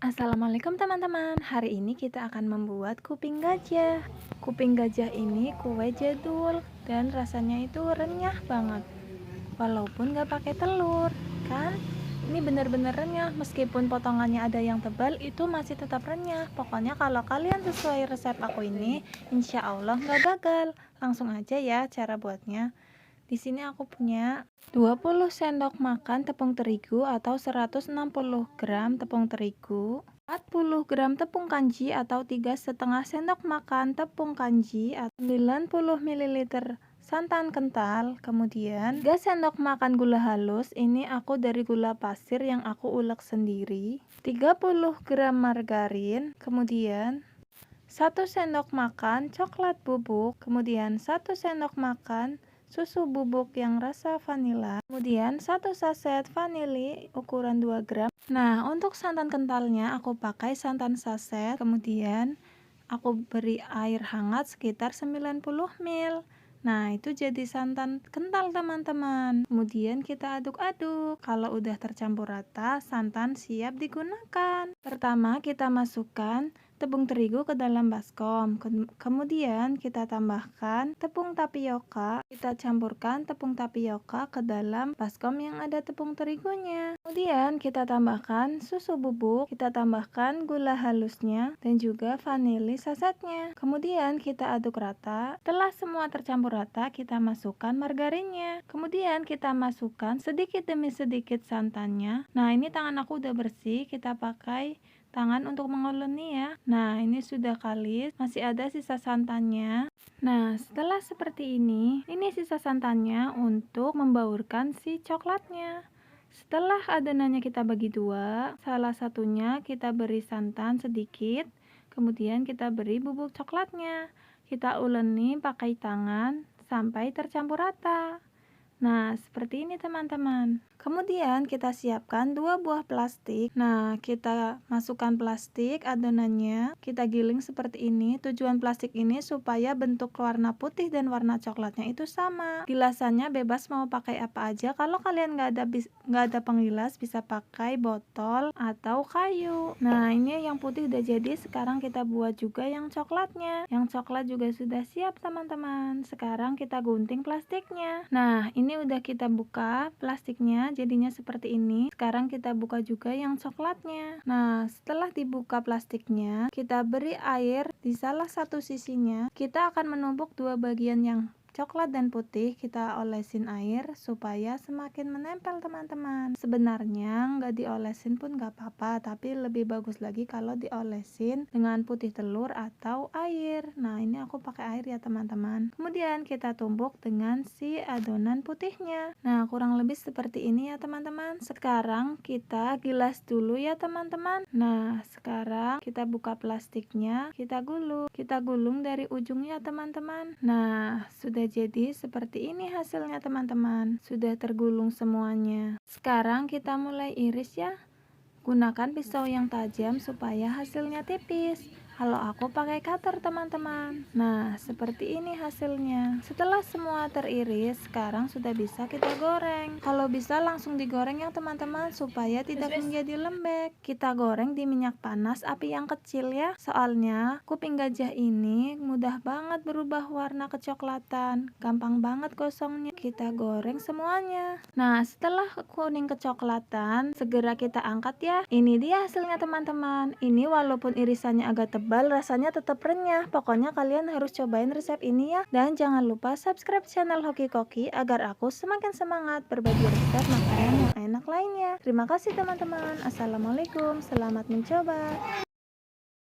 Assalamualaikum teman-teman. Hari ini kita akan membuat kuping gajah. Kuping gajah ini kue jadul dan rasanya itu renyah banget. Walaupun gak pakai telur, kan? Ini benar-benar renyah, meskipun potongannya ada yang tebal, itu masih tetap renyah. Pokoknya kalau kalian sesuai resep aku ini, insya Allah gak gagal. Langsung aja ya cara buatnya. Di sini aku punya 20 sendok makan tepung terigu atau 160 gram tepung terigu, 40 gram tepung kanji atau 3,5 sendok makan tepung kanji, atau 90 ml santan kental, kemudian 3 sendok makan gula halus, ini aku dari gula pasir yang aku ulek sendiri, 30 gram margarin, kemudian 1 sendok makan coklat bubuk, kemudian 1 sendok makan susu bubuk yang rasa vanila, kemudian 1 saset vanili ukuran 2 gram. Nah, untuk santan kentalnya aku pakai santan saset, kemudian aku beri air hangat sekitar 90 ml. Nah, itu jadi santan kental teman-teman. Kemudian kita aduk-aduk. Kalau udah tercampur rata, santan siap digunakan. Pertama kita masukkan tepung terigu ke dalam baskom. Kemudian kita tambahkan tepung tapioka. Kita campurkan tepung tapioka ke dalam baskom yang ada tepung terigunya. Kemudian kita tambahkan susu bubuk. Kita tambahkan gula halusnya dan juga vanili sasetnya. Kemudian kita aduk rata. Setelah semua tercampur rata, kita masukkan margarinnya. Kemudian kita masukkan sedikit demi sedikit santannya. Nah, ini tangan aku udah bersih. Kita pakai tangan untuk menguleni ya. Nah, ini sudah kalis, masih ada sisa santannya. Nah, setelah seperti ini sisa santannya untuk membaurkan si coklatnya. Setelah adonannya kita bagi dua, salah satunya kita beri santan sedikit, kemudian kita beri bubuk coklatnya. Kita uleni pakai tangan sampai tercampur rata. Nah, seperti ini teman-teman. Kemudian kita siapkan 2 buah plastik. Nah, kita masukkan plastik adonannya, kita giling seperti ini. Tujuan plastik ini supaya bentuk warna putih dan warna coklatnya itu sama. Gilasannya bebas mau pakai apa aja. Kalau kalian nggak ada penggilas, bisa pakai botol atau kayu. Nah, ini yang putih udah jadi. Sekarang kita buat juga yang coklatnya. Yang coklat juga sudah siap teman-teman. Sekarang kita gunting plastiknya. Nah, ini udah kita buka plastiknya, jadinya seperti ini. Sekarang kita buka juga yang coklatnya. Nah, setelah dibuka plastiknya, kita beri air di salah satu sisinya. Kita akan menumbuk dua bagian yang coklat dan putih, kita olesin air supaya semakin menempel teman-teman. Sebenarnya nggak diolesin pun nggak apa-apa, tapi lebih bagus lagi kalau diolesin dengan putih telur atau air. Nah, ini aku pakai air ya teman-teman. Kemudian kita tumbuk dengan si adonan putihnya. Nah, kurang lebih seperti ini ya teman-teman. Sekarang kita gilas dulu ya teman-teman. Nah, sekarang kita buka plastiknya, kita gulung dari ujungnya teman-teman. Nah, sudah jadi seperti ini hasilnya teman-teman. Sudah tergulung semuanya. Sekarang kita mulai iris ya. Gunakan pisau yang tajam supaya hasilnya tipis. Kalau aku pakai cutter teman-teman. Nah, seperti ini hasilnya. Setelah semua teriris, sekarang sudah bisa kita goreng. Kalau bisa langsung digoreng ya teman-teman, supaya tidak menjadi lembek. Kita goreng di minyak panas api yang kecil ya. Soalnya kuping gajah ini mudah banget berubah warna kecoklatan. Gampang banget gosongnya. Kita goreng semuanya. Nah, setelah kuning kecoklatan, segera kita angkat ya. Ini dia hasilnya teman-teman. Ini walaupun irisannya agak tebal, rasanya tetap renyah. Pokoknya kalian harus cobain resep ini ya. Dan jangan lupa subscribe channel Hoki Koki agar aku semakin semangat berbagi resep makanan yang enak lainnya. Terima kasih teman-teman. Assalamualaikum, selamat mencoba.